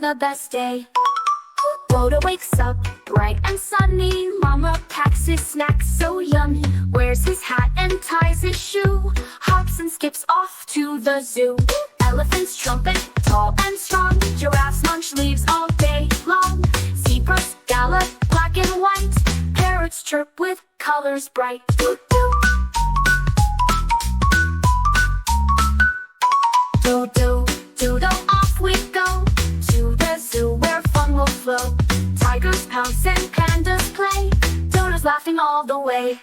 the best day. Dodo wakes up, bright and sunny. Mama packs his snacks so yummy. Wears his hat and ties his shoe. Hops and skips off to the zoo. Elephants trumpet, tall and strong. Giraffes munch leaves all day long. Zebras gallop, black and white. Parrots chirp with colors bright. Dodo, Dodo, off we go to the zoo where fun will flow. Tigers pounce and pandas play. Dodo's laughing all the way.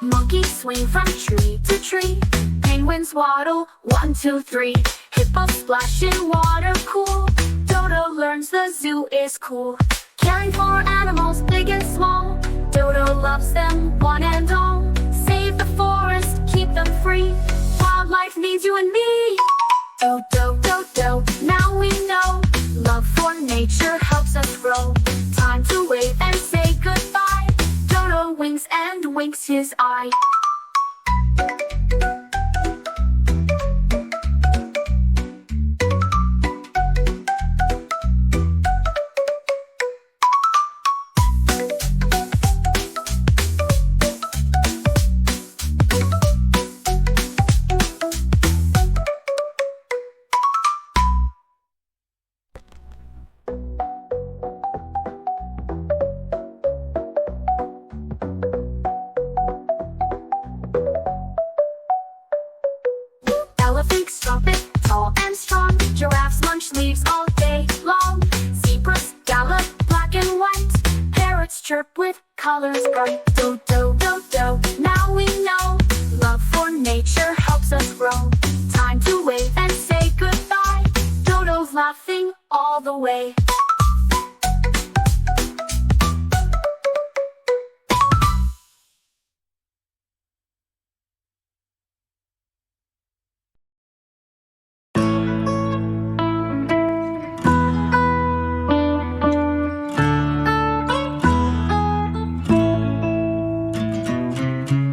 Monkeys swing from tree to tree. Penguins waddle, 1, 2, 3. Hippos splash in water cool. Dodo learns the zoo is cool. Caring for animals big and small. Dodo loves them, one and all. Save the forest, keep them free. Wildlife needs you and me. Dodo, Dodo, now we know. Love for nature helps us grow. Time to wave and say goodbye. Dodo winks and winks his eye. Elephants trumpet, tall and strong. Giraffes munch leaves all day long. Zebras gallop, black and white. Parrots chirp with colors bright. Dodo, Dodo, now we know. Love for nature helps us grow. Time to wave and say goodbye. Dodo's laughing all the way.